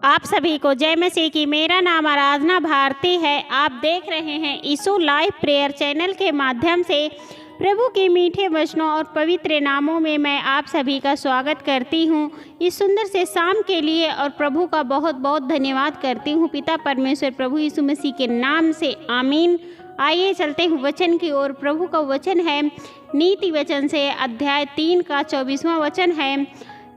आप सभी को जय मसीह की। मेरा नाम आराधना भारती है। आप देख रहे हैं यीशु लाइव प्रेयर चैनल के माध्यम से। प्रभु के मीठे वचनों और पवित्र नामों में मैं आप सभी का स्वागत करती हूँ इस सुंदर से शाम के लिए, और प्रभु का बहुत बहुत धन्यवाद करती हूँ पिता परमेश्वर प्रभु यीशु मसीह के नाम से, आमीन। आइए चलते हैं वचन की ओर। प्रभु का वचन है नीति वचन से अध्याय 3 का 24वां वचन है।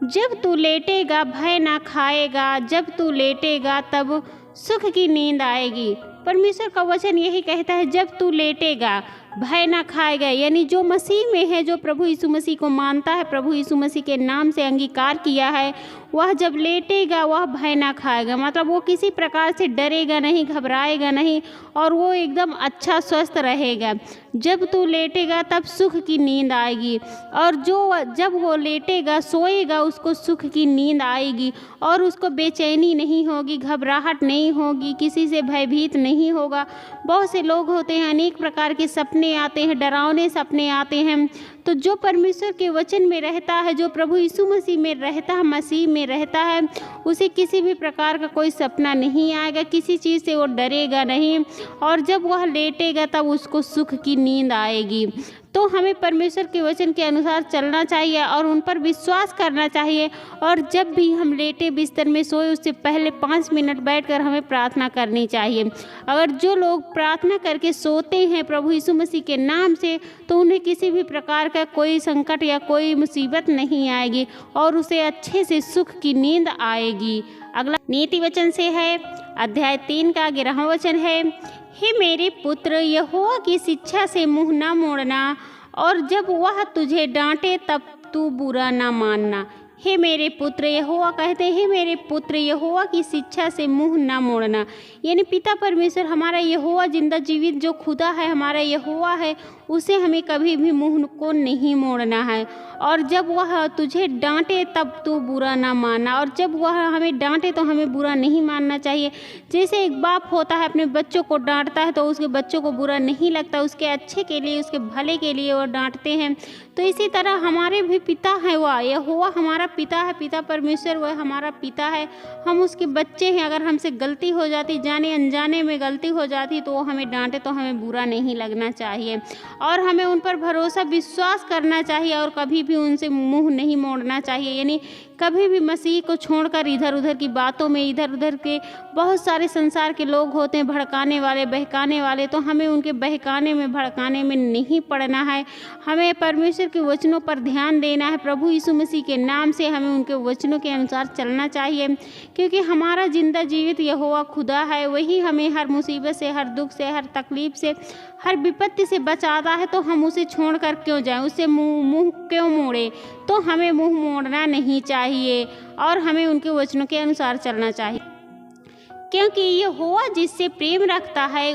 जब तू लेटेगा भय ना खाएगा, जब तू लेटेगा तब सुख की नींद आएगी। परमेश्वर का वचन यही कहता है, जब तू लेटेगा भय ना खाएगा। यानी जो मसीह में है, जो प्रभु यीशु मसीह को मानता है, प्रभु यीशु मसीह के नाम से अंगीकार किया है, वह जब लेटेगा वह भय ना खाएगा। मतलब वो किसी प्रकार से डरेगा नहीं, घबराएगा नहीं, और वो एकदम अच्छा स्वस्थ रहेगा। जब तू लेटेगा तब सुख की नींद आएगी, और जब वो लेटेगा सोएगा उसको सुख की नींद आएगी, और उसको बेचैनी नहीं होगी, घबराहट नहीं होगी, किसी से भयभीत नहीं होगा। बहुत से लोग होते हैं, अनेक प्रकार के सपने आते हैं, डरावने सपने आते हैं। तो जो परमेश्वर के वचन में रहता है, जो प्रभु यीशु मसीह में रहता है, मसीह में रहता है, उसे किसी भी प्रकार का कोई सपना नहीं आएगा, किसी चीज़ से वो डरेगा नहीं, और जब वह लेटेगा तब उसको सुख की नींद आएगी। तो हमें परमेश्वर के वचन के अनुसार चलना चाहिए और उन पर विश्वास करना चाहिए। और जब भी हम लेटे बिस्तर में सोए उससे पहले 5 मिनट बैठकर हमें प्रार्थना करनी चाहिए। अगर जो लोग प्रार्थना करके सोते हैं प्रभु यीशु मसीह के नाम से, तो उन्हें किसी भी प्रकार का कोई संकट या कोई मुसीबत नहीं आएगी, और उसे अच्छे से सुख की नींद आएगी। अगला नीति वचन से है अध्याय 3 का 11वां वचन है। हे मेरे पुत्र, यहोवा की शिक्षा से मुँह न मोड़ना, और जब वह तुझे डांटे तब तू बुरा न मानना। हे मेरे पुत्र, यहोवा कहते हैं, हे मेरे पुत्र, यहोवा की शिक्षा से मुँह न मोड़ना। यानी पिता परमेश्वर हमारा यहोवा, जिंदा जीवित जो खुदा है, हमारा यहोवा है, उसे हमें कभी भी मुँह को नहीं मोड़ना है। और जब वह तुझे डांटे तब तू बुरा ना मानना, और जब वह हमें डांटे तो हमें बुरा नहीं मानना चाहिए। जैसे एक बाप होता है अपने बच्चों को डांटता है तो उसके बच्चों को बुरा नहीं लगता, उसके अच्छे के लिए, उसके भले के लिए वो डांटते हैं। तो इसी तरह हमारे भी पिता है, वह यहोवा हमारा पिता है, पिता परमेश्वर वह हमारा पिता है, हम उसके बच्चे हैं। अगर हमसे गलती हो जाती, जाने अनजाने में गलती हो जाती, तो वो हमें डांटे तो हमें बुरा नहीं लगना चाहिए, और हमें उन पर भरोसा विश्वास करना चाहिए, और कभी भी उनसे मुंह नहीं मोड़ना चाहिए। यानी कभी भी मसीह को छोड़कर इधर उधर की बातों में, इधर उधर के बहुत सारे संसार के लोग होते हैं भड़काने वाले, बहकाने वाले, तो हमें उनके बहकाने में, भड़काने में नहीं पड़ना है। हमें परमेश्वर के वचनों पर ध्यान देना है। प्रभु यीशु मसीह के नाम से हमें उनके वचनों के अनुसार चलना चाहिए, क्योंकि हमारा जिंदा जीवित यहोवा खुदा है, वही हमें हर मुसीबत से, हर दुख से, हर तकलीफ से, हर विपत्ति से बचाता है। तो हम उसे छोड़कर क्यों जाएं, उससे मुंह क्यों मोड़े? तो हमें मुंह मोड़ना नहीं चाहिए, और हमें उनके वचनों के अनुसार चलना चाहिए, क्योंकि यहोवा जिससे प्रेम रखता है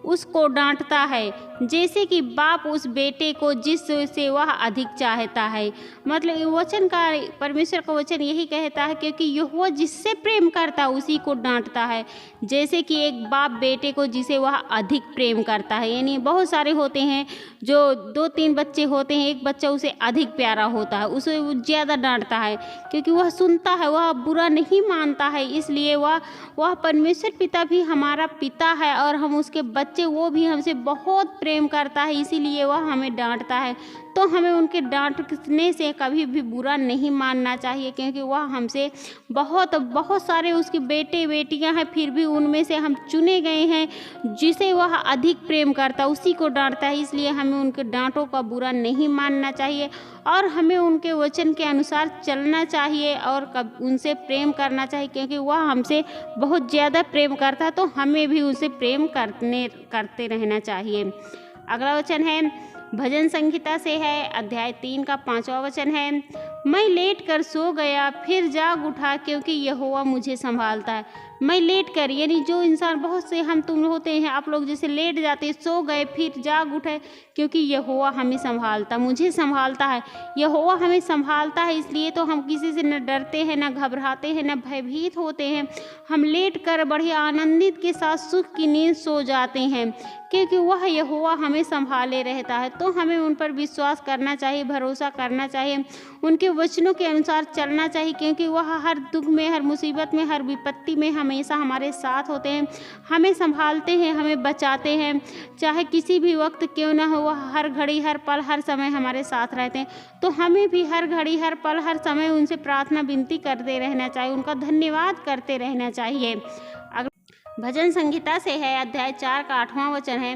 उसको डांटता है, जैसे कि बाप उस बेटे को जिससे वह अधिक चाहता है। मतलब वचन का, परमेश्वर का वचन यही कहता है, क्योंकि यहोवा जिससे प्रेम करता है उसी को डांटता है, जैसे कि एक बाप बेटे को जिसे वह अधिक प्रेम करता है। यानी बहुत सारे होते हैं जो 2-3 बच्चे होते हैं, एक बच्चा उसे अधिक प्यारा होता है, उसे वो ज़्यादा डांटता है, क्योंकि वह सुनता है, वह बुरा नहीं मानता है। इसलिए वह परमेश्वर पिता भी हमारा पिता है, और हम उसके बच्चे, वो भी हमसे बहुत प्रेम करता है, इसीलिए वह हमें डांटता है। तो हमें उनके डांटने से कभी भी बुरा नहीं मानना चाहिए, क्योंकि वह हमसे बहुत सारे उसके बेटे बेटियां हैं, फिर भी उनमें से हम चुने गए हैं, जिसे वह अधिक प्रेम करता है उसी को डांटता है। इसलिए हमें उनके डांटों का बुरा नहीं मानना चाहिए, और हमें उनके वचन के अनुसार चलना चाहिए, और उनसे प्रेम करना चाहिए, क्योंकि वह हमसे बहुत ज़्यादा प्रेम करता है। तो हमें भी उनसे प्रेम करते रहना चाहिए। अगला वचन है भजन संहिता से है अध्याय 3 का 5वां वचन है। मैं लेट कर सो गया फिर जाग उठा, क्योंकि यहोवा मुझे संभालता है। मैं लेट कर, यानी जो इंसान, बहुत से हम तुम होते हैं, आप लोग जैसे लेट जाते, सो गए फिर जाग उठे, क्योंकि यहोवा हमें संभालता, मुझे संभालता है। यहोवा हमें संभालता है, इसलिए तो हम किसी से न डरते हैं, न घबराते हैं, न भयभीत होते हैं। हम लेट कर बढ़िया आनंदित के साथ सुख की नींद सो जाते हैं, क्योंकि वह यहोवा हमें संभाले रहता है। तो हमें उन पर विश्वास करना चाहिए, भरोसा करना चाहिए, उनके वचनों के अनुसार चलना चाहिए, क्योंकि वह हर दुख में, हर मुसीबत में, हर विपत्ति में हमेशा हमारे साथ होते हैं, हमें संभालते हैं, हमें बचाते हैं। चाहे किसी भी वक्त क्यों ना हो, वह हर घड़ी, हर पल, हर समय हमारे साथ रहते हैं। तो हमें भी हर घड़ी, हर पल, हर समय उनसे प्रार्थना विनती करते रहना चाहिए, उनका धन्यवाद करते रहना चाहिए। भजन संहिता से है, अध्याय 4 का 8वां वचन है,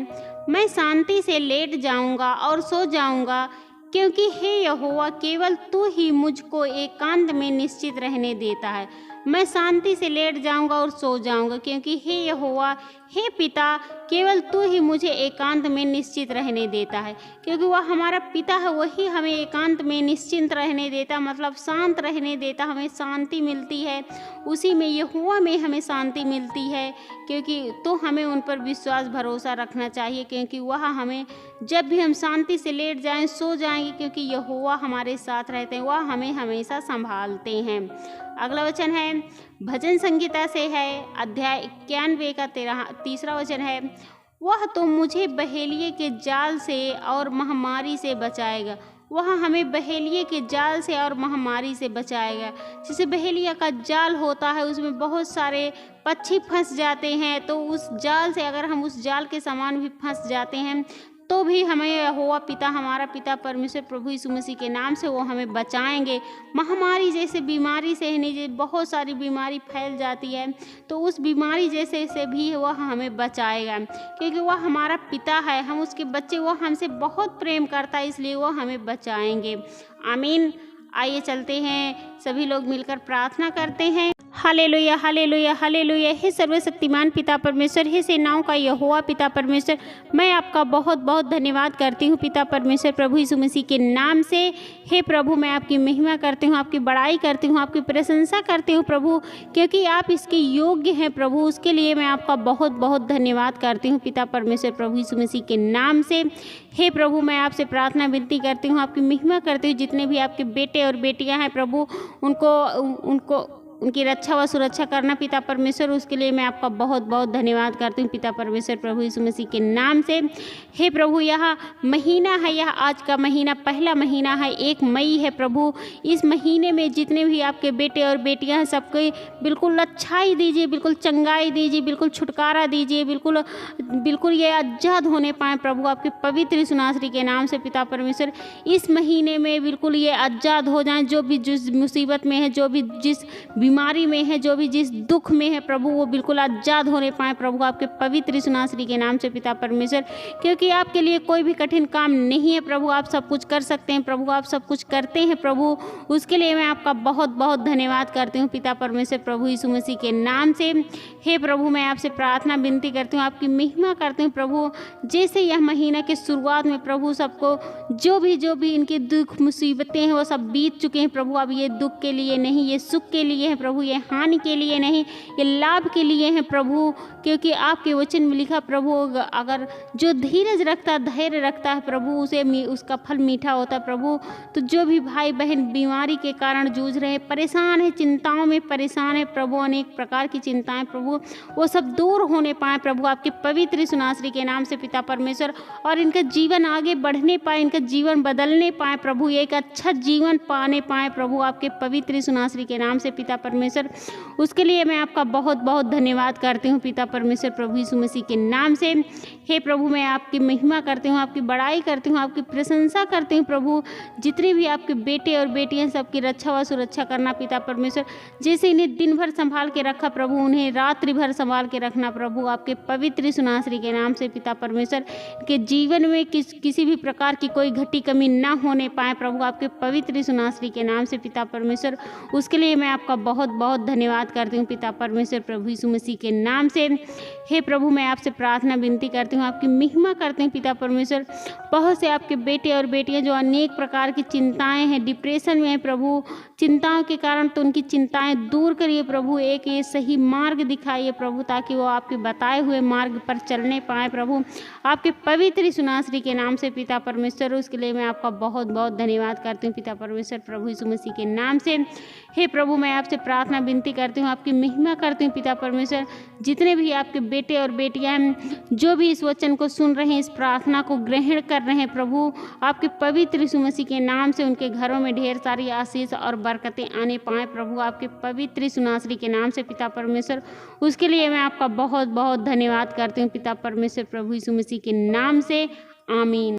मैं शांति से लेट जाऊंगा और सो जाऊंगा, क्योंकि हे यहोवा केवल तू ही मुझको एकांत में निश्चित रहने देता है। मैं शांति से लेट जाऊंगा और सो जाऊंगा, क्योंकि हे यहोवा, हे पिता, केवल तू ही मुझे एकांत में निश्चित रहने देता है। क्योंकि वह हमारा पिता है, वही हमें एकांत में निश्चिंत रहने देता, मतलब शांत रहने देता, हमें शांति मिलती है, उसी में, यहोवा में हमें शांति मिलती है। क्योंकि तो हमें उन पर विश्वास भरोसा रखना चाहिए, क्योंकि वह हमें, जब भी हम शांति से लेट जाएं, सो जाएंगे, क्योंकि यहोवा हमारे साथ रहते हैं, वह हमें हमेशा संभालते हैं। अगला वचन है, भजन संहिता से है, अध्याय 91 का 3रा वचन है, वह तो मुझे बहेलिये के जाल से और महामारी से बचाएगा। वह हमें बहेलिये के जाल से और महामारी से बचाएगा। जैसे बहेलिया का जाल होता है, उसमें बहुत सारे पक्षी फंस जाते हैं, तो उस जाल से अगर हम उस जाल के समान भी फंस जाते हैं, तो भी हमें यहोवा पिता, हमारा पिता परमेश्वर प्रभु यीशु मसीह के नाम से वो हमें बचाएंगे। महामारी जैसे बीमारी से नहीं, बहुत सारी बीमारी फैल जाती है, तो उस बीमारी जैसे से भी वह हमें बचाएगा, क्योंकि वह हमारा पिता है, हम उसके बच्चे, वह हमसे बहुत प्रेम करता है, इसलिए वह हमें बचाएंगे। आमीन। आइए चलते हैं, सभी लोग मिलकर प्रार्थना करते हैं। Hallelujah, hallelujah, hallelujah. हे सर्वशक्तिमान पिता परमेश्वर, हे सेनाओं का यहोवा पिता परमेश्वर, मैं आपका बहुत बहुत धन्यवाद करती हूँ पिता परमेश्वर प्रभु यीशु मसीह के नाम से। हे प्रभु, मैं आपकी महिमा करती हूँ, आपकी बड़ाई करती हूँ, आपकी प्रशंसा करती हूँ प्रभु, क्योंकि आप इसके योग्य हैं प्रभु। उसके लिए मैं आपका बहुत बहुत धन्यवाद करती हूँ पिता परमेश्वर प्रभु यीशु मसीह के नाम से। हे प्रभु, मैं आपसे प्रार्थना विनती करती हूँ, आपकी महिमा करती हूँ, जितने भी आपके बेटे और बेटियाँ हैं प्रभु, उनकी रक्षा व सुरक्षा करना पिता परमेश्वर। उसके लिए मैं आपका बहुत बहुत धन्यवाद करती हूँ पिता परमेश्वर प्रभु यीशु मसीह के नाम से। हे प्रभु, यह महीना है, यह आज का महीना, पहला महीना है, 1 मई है प्रभु। इस महीने में जितने भी आपके बेटे और बेटियां हैं, सबको बिल्कुल अच्छाई दीजिए, बिल्कुल चंगाई दीजिए, बिल्कुल छुटकारा दीजिए, बिल्कुल ये आज़ाद होने पाए प्रभु, आपके पवित्र यीशु नासरी के नाम से पिता परमेश्वर। इस महीने में बिल्कुल ये आज़ाद हो जाएं, जो भी जिस मुसीबत में है, जो भी जिस बीमारी में है, जो भी जिस दुख में है प्रभु, वो बिल्कुल आज़ाद होने पाए प्रभु, आपके पवित्र यीशु नासरी के नाम से पिता परमेश्वर। क्योंकि आपके लिए कोई भी कठिन काम नहीं है प्रभु, आप सब कुछ कर सकते हैं प्रभु, आप सब कुछ करते हैं प्रभु। उसके लिए मैं आपका बहुत बहुत धन्यवाद करती हूँ पिता परमेश्वर प्रभु यीशु मसीह के नाम से। हे प्रभु, मैं आपसे प्रार्थना विनती करती हूँ, आपकी महिमा करती हूँ प्रभु। जैसे यह महीना के शुरुआत में प्रभु, सबको जो भी इनके दुख मुसीबतें हैं, वो सब बीत चुके हैं प्रभु। अब ये दुख के लिए नहीं, ये सुख के लिए है प्रभु, ये हानि के लिए नहीं, ये लाभ के लिए है प्रभु। क्योंकि आपके वचन में लिखा प्रभु, अगर जो धीरज रखता, धैर्य रखता है प्रभु, उसे उसका फल मीठा होता है प्रभु। तो जो भी भाई बहन बीमारी के कारण जूझ रहे हैं, परेशान है, चिंताओं में परेशान है प्रभु, अनेक प्रकार की चिंताएं प्रभु, वो सब दूर होने पाए प्रभु, आपके पवित्र यीशु नासरी के नाम से पिता परमेश्वर। और इनका जीवन आगे बढ़ने पाए, इनका जीवन बदलने पाए प्रभु, एक अच्छा जीवन पाने पाए प्रभु, आपके पवित्र यीशु नासरी के नाम से पिता परमेश्वर। उसके लिए मैं आपका बहुत बहुत धन्यवाद करती हूँ पिता परमेश्वर प्रभु यीशु मसीह के नाम से। हे प्रभु, मैं आपकी महिमा करती हूँ, आपकी बड़ाई करती हूँ, आपकी प्रशंसा करती हूँ प्रभु। जितने भी आपके बेटे और बेटियां, सबकी रक्षा व सुरक्षा करना पिता परमेश्वर। जैसे इन्हें दिन भर संभाल के रखा प्रभु, उन्हें रात्रि भर संभाल के रखना प्रभु, आपके पवित्र यीशु नासरी के नाम से पिता परमेश्वर। के जीवन में किसी भी प्रकार की कोई घटी कमी ना होने पाए प्रभु, आपके पवित्र यीशु नासरी के नाम से पिता परमेश्वर। उसके लिए मैं आपका बहुत बहुत धन्यवाद करती हूँ पिता परमेश्वर प्रभु यीशु मसीह के नाम से। हे प्रभु, मैं आपसे प्रार्थना विनती करती हूँ, आपकी महिमा करती हूँ पिता परमेश्वर। बहुत से आपके बेटे और बेटियां जो अनेक प्रकार की चिंताएं हैं, डिप्रेशन में हैं प्रभु, चिंताओं के कारण, तो उनकी चिंताएं दूर करिए प्रभु। एक ये सही मार्ग दिखाइए प्रभु, ताकि वो आपके बताए हुए मार्ग पर चलने पाए प्रभु। आपके पवित्र सुनाश्री के नाम से पिता परमेश्वर, उसके लिए मैं आपका बहुत बहुत धन्यवाद करती हूँ पिता परमेश्वर, प्रभु यीशु मसीह के नाम से। हे प्रभु, मैं आपसे प्रार्थना विनती करती हूँ, आपकी महिमा करती हूँ पिता परमेश्वर। जितने भी आपके बेटे और बेटियां जो भी इस वचन को सुन रहे हैं, इस प्रार्थना को ग्रहण कर रहे हैं प्रभु, आपके पवित्र यीशु मसीह के नाम से उनके घरों में ढेर सारी आशीष और बरकतें आने पाए प्रभु, आपके पवित्र सुनाश्री के नाम से पिता परमेश्वर। उसके लिए मैं आपका बहुत बहुत धन्यवाद करती हूँ पिता परमेश्वर, प्रभु यीशु मसीह के नाम से, आमीन।